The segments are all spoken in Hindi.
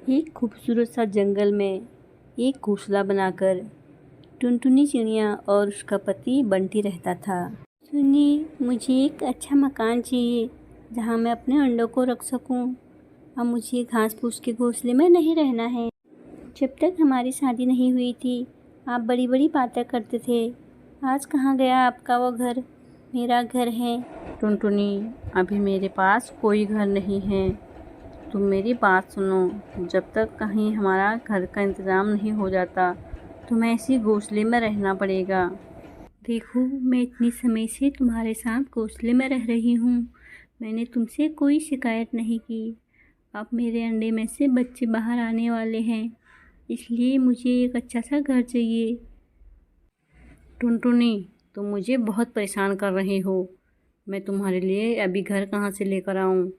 एक खूबसूरत सा जंगल में एक घोंसला बनाकर टुनटुनी चिड़िया और उसका पति बंटी रहता था। सुनिए, मुझे एक अच्छा मकान चाहिए जहाँ मैं अपने अंडों को रख सकूँ। अब मुझे घास फूस के घोंसले में नहीं रहना है। जब तक हमारी शादी नहीं हुई थी आप बड़ी बड़ी बातें करते थे। आज कहाँ गया आपका वो घर? मेरा घर है। टुनटुनी, अभी मेरे पास कोई घर नहीं है। तुम मेरी बात सुनो। जब तक कहीं हमारा घर का इंतज़ाम नहीं हो जाता तुम्हें इसी घोंसले में रहना पड़ेगा। देखो, मैं इतनी समय से तुम्हारे साथ घोंसले में रह रही हूँ। मैंने तुमसे कोई शिकायत नहीं की। अब मेरे अंडे में से बच्चे बाहर आने वाले हैं, इसलिए मुझे एक अच्छा सा घर चाहिए। टुनटुनी, तुम मुझे बहुत परेशान कर रही हो। मैं तुम्हारे लिए अभी घर कहाँ से लेकर आऊँ?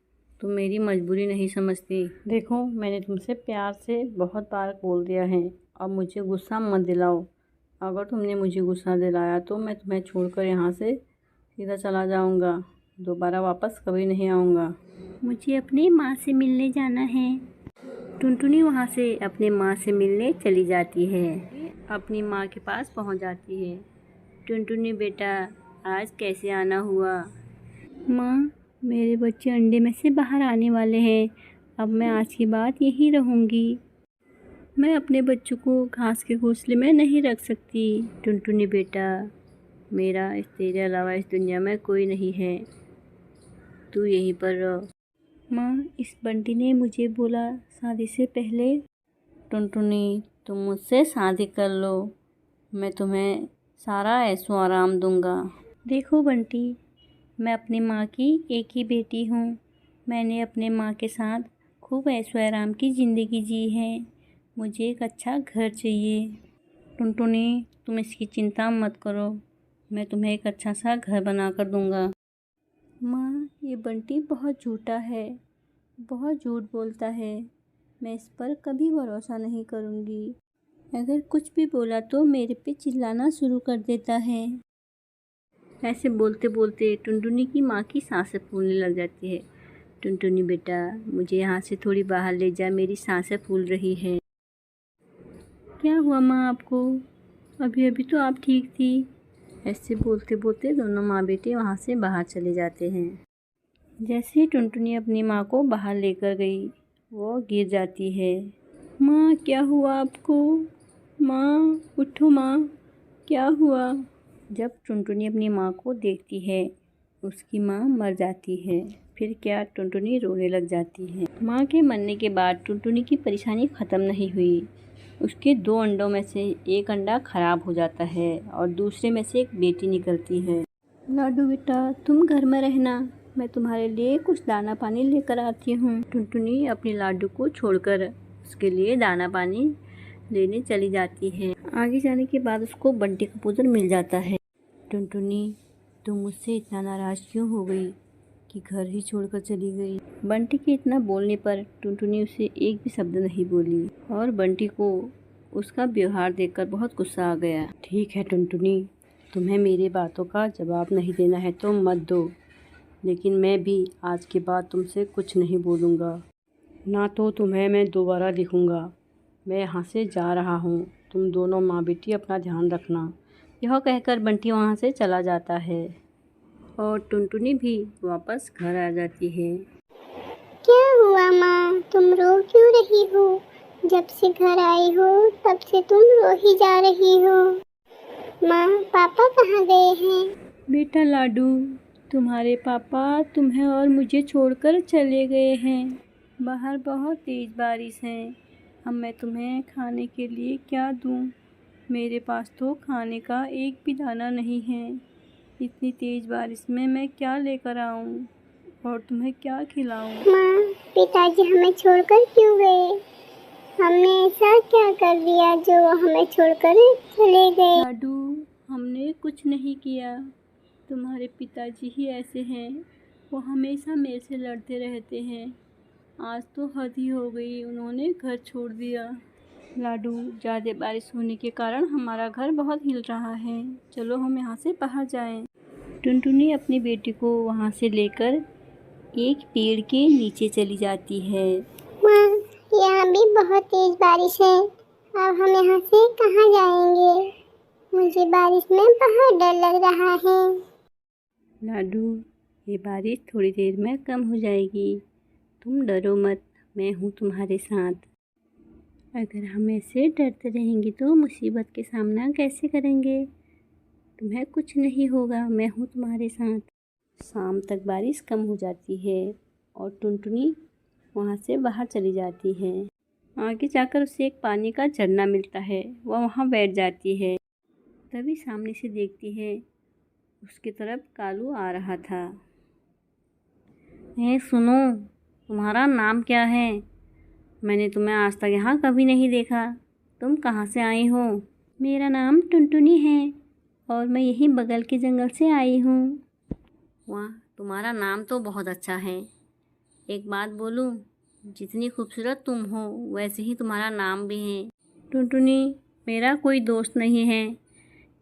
तुम मेरी मजबूरी नहीं समझती। देखो, मैंने तुमसे प्यार से बहुत बार बोल दिया है। अब मुझे गुस्सा मत दिलाओ। अगर तुमने मुझे गुस्सा दिलाया तो मैं तुम्हें छोड़कर यहाँ से सीधा चला जाऊँगा। दोबारा वापस कभी नहीं आऊँगा। मुझे अपनी माँ से मिलने जाना है। टुनटुनी वहाँ से अपने माँ से मिलने चली जाती है। अपनी माँ के पास पहुँच जाती है। टुनटुनी बेटा, आज कैसे आना हुआ? माँ, मेरे बच्चे अंडे में से बाहर आने वाले हैं। अब मैं आज के बाद यहीं रहूँगी। मैं अपने बच्चों को घास के घोंसले में नहीं रख सकती। टुनटुनी बेटा, मेरा तेरे अलावा इस दुनिया में कोई नहीं है। तू यहीं पर रह। माँ, इस बंटी ने मुझे बोला शादी से पहले। टुनटुनी, तुम मुझसे शादी कर लो। मैं तुम्हें सारा ऐशो आराम दूंगा। देखो बंटी, मैं अपनी माँ की एक ही बेटी हूँ। मैंने अपने माँ के साथ खूब ऐशो आराम की ज़िंदगी जी है। मुझे एक अच्छा घर चाहिए। टुनटुनी, तुम इसकी चिंता मत करो। मैं तुम्हें एक अच्छा सा घर बना कर दूंगा। माँ, ये बंटी बहुत झूठा है, बहुत झूठ बोलता है। मैं इस पर कभी भरोसा नहीं करूँगी। अगर कुछ भी बोला तो मेरे पे चिल्लाना शुरू कर देता है। ऐसे बोलते बोलते टुनटुनी की माँ की सांसें फूलने लग जाती है। टुनटुनी बेटा, मुझे यहाँ से थोड़ी बाहर ले जा, मेरी सांसें फूल रही है। क्या हुआ माँ आपको? अभी अभी तो आप ठीक थी। ऐसे बोलते बोलते दोनों माँ बेटे वहाँ से बाहर चले जाते हैं। जैसे ही टुनटुनी अपनी माँ को बाहर लेकर गई, वो गिर जाती है। माँ, क्या हुआ आपको? माँ, उठो माँ, क्या हुआ? जब टुनटुनी अपनी माँ को देखती है, उसकी माँ मर जाती है। फिर क्या, टुनटुनी रोने लग जाती है। माँ के मरने के बाद टुनटुनी की परेशानी ख़त्म नहीं हुई। उसके 2 अंडों में से एक अंडा खराब हो जाता है और दूसरे में से एक बेटी निकलती है। लाडू बेटा, तुम घर में रहना, मैं तुम्हारे लिए कुछ दाना पानी लेकर आती हूँ। टुनटुनी अपने लाडू को छोड़कर उसके लिए दाना पानी लेने चली जाती है। आगे जाने के बाद उसको बंटी का पुत्र मिल जाता है। टुनटुनी, तुम मुझसे इतना नाराज़ क्यों हो गई कि घर ही छोड़कर चली गई? बंटी के इतना बोलने पर टुनटुनी उसे एक भी शब्द नहीं बोली और बंटी को उसका व्यवहार देखकर बहुत गुस्सा आ गया। ठीक है टुनटुनी, तुम्हें मेरी बातों का जवाब नहीं देना है तो मत दो, लेकिन मैं भी आज के बाद तुमसे कुछ नहीं बोलूँगा। ना तो तुम्हें मैं दोबारा दिखूँगा। मैं यहाँ से जा रहा हूँ। तुम दोनों माँ बेटी अपना ध्यान रखना। यह कहकर बंटी वहाँ से चला जाता है और टुनटुनी भी वापस घर आ जाती है। क्या हुआ माँ, तुम रो क्यों रही हो? जब से घर आई हो तब से तुम रो ही जा रही हो। माँ, पापा कहाँ गए हैं? बेटा लाडू, तुम्हारे पापा तुम्हें और मुझे छोड़कर चले गए हैं। बाहर बहुत तेज़ बारिश है। अब मैं तुम्हें खाने के लिए क्या दूँ? मेरे पास तो खाने का एक भी दाना नहीं है। इतनी तेज़ बारिश में मैं क्या लेकर आऊँ और तुम्हें क्या खिलाऊँ? माँ, पिताजी हमें छोड़कर क्यों गए? हमने ऐसा क्या कर दिया जो वो हमें छोड़कर चले गए? लाडू, हमने कुछ नहीं किया। तुम्हारे पिताजी ही ऐसे हैं। वो हमेशा मेरे से लड़ते रहते हैं। आज तो हद ही हो गई, उन्होंने घर छोड़ दिया। लाडू, ज़्यादा बारिश होने के कारण हमारा घर बहुत हिल रहा है। चलो हम यहाँ से बाहर जाएं। टुनटुनी अपनी बेटी को वहाँ से लेकर एक पेड़ के नीचे चली जाती है। माँ, यहाँ भी बहुत तेज बारिश है। अब हम यहाँ से कहाँ जाएंगे? मुझे बारिश में बहुत डर लग रहा है। लाडू, ये बारिश थोड़ी देर में कम हो जाएगी, तुम डरो मत, मैं हूँ तुम्हारे साथ। अगर हम ऐसे डरते रहेंगे तो मुसीबत के सामना कैसे करेंगे? तुम्हें कुछ नहीं होगा, मैं हूँ तुम्हारे साथ। शाम तक बारिश कम हो जाती है और टुनटुनी वहाँ से बाहर चली जाती है। आगे जाकर उसे एक पानी का झरना मिलता है, वह वहाँ बैठ जाती है। तभी सामने से देखती है, उसकी तरफ कालू आ रहा था। सुनो, तुम्हारा नाम क्या है? मैंने तुम्हें आज तक यहाँ कभी नहीं देखा, तुम कहाँ से आई हो? मेरा नाम टुनटुनी है और मैं यहीं बगल के जंगल से आई हूँ। वाह, तुम्हारा नाम तो बहुत अच्छा है। एक बात बोलूँ, जितनी खूबसूरत तुम हो वैसे ही तुम्हारा नाम भी है। टुनटुनी, मेरा कोई दोस्त नहीं है,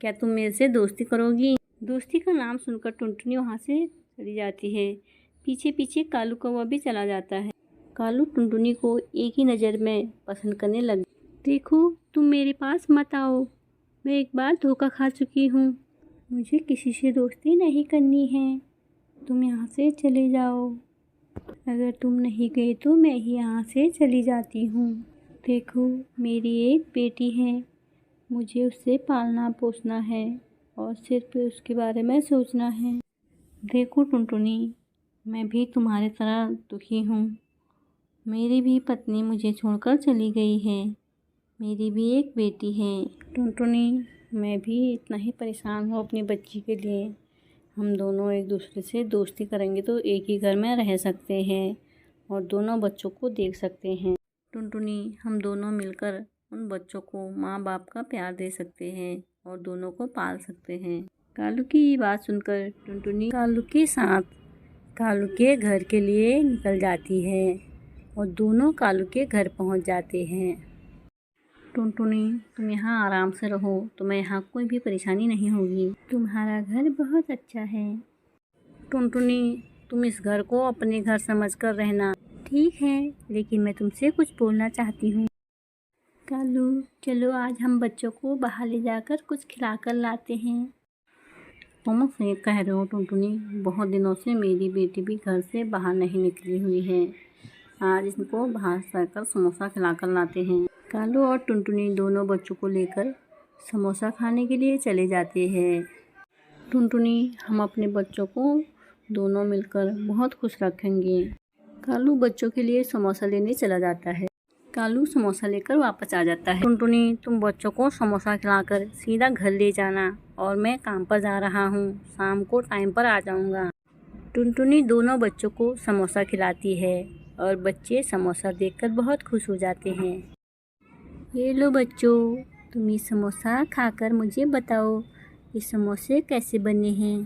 क्या तुम मेरे से दोस्ती करोगी? दोस्ती का नाम सुनकर टुनटुनी वहाँ से चली जाती है। पीछे पीछे कालू कौवा भी चला जाता है। कालू टुनटुनी को एक ही नज़र में पसंद करने लगा। देखो, तुम मेरे पास मत आओ, मैं एक बार धोखा खा चुकी हूँ, मुझे किसी से दोस्ती नहीं करनी है, तुम यहाँ से चले जाओ। अगर तुम नहीं गए तो मैं ही यहाँ से चली जाती हूँ। देखो, मेरी एक बेटी है, मुझे उसे पालना पोसना है और सिर्फ उसके बारे में सोचना है। देखो टुनटुनी, मैं भी तुम्हारी तरह दुखी हूँ। मेरी भी पत्नी मुझे छोड़कर चली गई है, मेरी भी एक बेटी है। टुनटुनी, मैं भी इतना ही परेशान हूँ अपनी बच्ची के लिए। हम दोनों एक दूसरे से दोस्ती करेंगे तो एक ही घर में रह सकते हैं और दोनों बच्चों को देख सकते हैं। टुनटुनी, हम दोनों मिलकर उन बच्चों को माँ बाप का प्यार दे सकते हैं और दोनों को पाल सकते हैं। कालू की ये बात सुनकर टुनटुनी कालू के साथ कालू के घर के लिए निकल जाती है और दोनों कालू के घर पहुंच जाते हैं। टुनटुनी, तुम यहाँ आराम से रहो, तुम्हें यहाँ कोई भी परेशानी नहीं होगी, तुम्हारा घर बहुत अच्छा है। टुनटुनी, तुम इस घर को अपने घर समझकर रहना। ठीक है, लेकिन मैं तुमसे कुछ बोलना चाहती हूँ। कालू, चलो आज हम बच्चों को बाहर ले जाकर कुछ खिलाकर लाते हैं। तुम सही कह रहे हो टुनटुनी, बहुत दिनों से मेरी बेटी भी घर से बाहर नहीं निकली हुई है, आज इनको बाहर जाकर समोसा खिलाकर लाते हैं। कालू और टुनटुनी दोनों बच्चों को लेकर समोसा खाने के लिए चले जाते हैं। टुनटुनी, हम अपने बच्चों को दोनों मिलकर बहुत खुश रखेंगे। कालू बच्चों के लिए समोसा लेने चला जाता है। कालू समोसा लेकर वापस आ जाता है। टुनटुनी, तुम बच्चों को समोसा खिलाकर सीधा घर ले जाना और मैं काम पर जा रहा हूँ, शाम को टाइम पर आ जाऊँगा। टुनटुनी दोनों बच्चों को समोसा खिलाती है और बच्चे समोसा देखकर बहुत खुश हो जाते हैं। ये लो बच्चों, तुम ये समोसा खाकर मुझे बताओ ये समोसे कैसे बने हैं।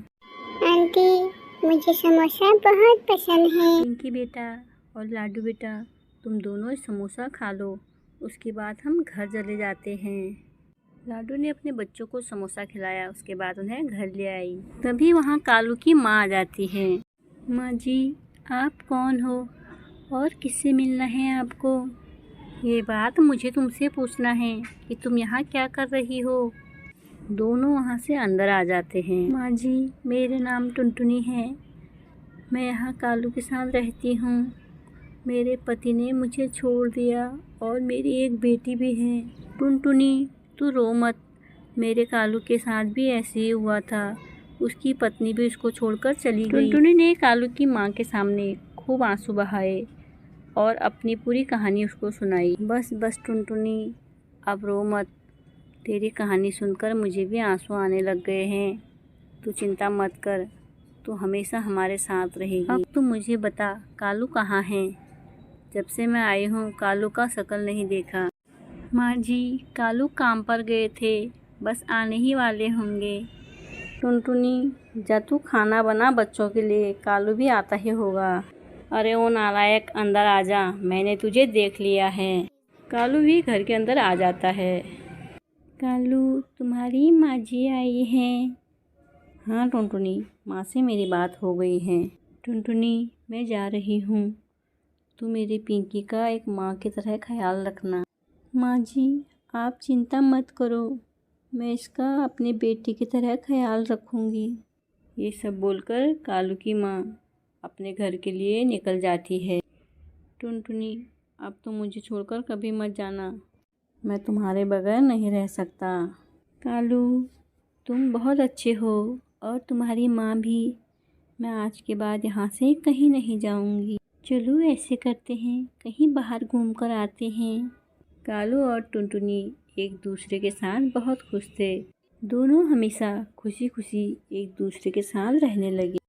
आंटी, मुझे समोसा बहुत पसंद है। पिंकी बेटा और लाडू बेटा, तुम दोनों समोसा खा लो, उसके बाद हम घर चले जाते हैं। लाडू ने अपने बच्चों को समोसा खिलाया, उसके बाद उन्हें घर ले आई। तभी वहाँ कालू की माँ आ जाती है। माँ जी, आप कौन हो और किससे मिलना है आपको? ये बात मुझे तुमसे पूछना है कि तुम यहाँ क्या कर रही हो। दोनों वहाँ से अंदर आ जाते हैं। माँ जी, मेरा नाम टुनटुनी है, मैं यहाँ कालू के साथ रहती हूँ। मेरे पति ने मुझे छोड़ दिया और मेरी एक बेटी भी है। टुनटुनी, तू रो मत, मेरे कालू के साथ भी ऐसे ही हुआ था, उसकी पत्नी भी उसको छोड़कर चली गई। टुनटुनी ने कालू की माँ के सामने खूब आंसू बहाए और अपनी पूरी कहानी उसको सुनाई। बस बस टुनटुनी, अब रो मत, तेरी कहानी सुनकर मुझे भी आंसू आने लग गए हैं। तू चिंता मत कर, तू हमेशा हमारे साथ रहेगी। अब तू मुझे बता, कालू कहाँ है? जब से मैं आई हूँ कालू का शक्ल नहीं देखा। माँ जी, कालू काम पर गए थे, बस आने ही वाले होंगे। टुनटुनी, जा तू खाना बना बच्चों के लिए, कालू भी आता ही होगा। अरे ओ नालायक, अंदर आ जा, मैंने तुझे देख लिया है। कालू भी घर के अंदर आ जाता है। कालू, तुम्हारी माँ जी आई हैं। हाँ टुनटुनी, माँ से मेरी बात हो गई है। टुनटुनी, मैं जा रही हूँ, तू मेरी पिंकी का एक माँ की तरह ख्याल रखना। माँ जी, आप चिंता मत करो, मैं इसका अपनी बेटी की तरह ख्याल रखूँगी। ये सब बोलकर कालू की माँ अपने घर के लिए निकल जाती है। टुनटुनी, अब तुम मुझे छोड़कर कभी मत जाना, मैं तुम्हारे बगैर नहीं रह सकता। कालू, तुम बहुत अच्छे हो और तुम्हारी माँ भी। मैं आज के बाद यहाँ से कहीं नहीं जाऊँगी। चलो ऐसे करते हैं, कहीं बाहर घूम कर आते हैं। कालू और टुनटुनी एक दूसरे के साथ बहुत खुश थे। दोनों हमेशा खुशी खुशी एक दूसरे के साथ रहने लगे।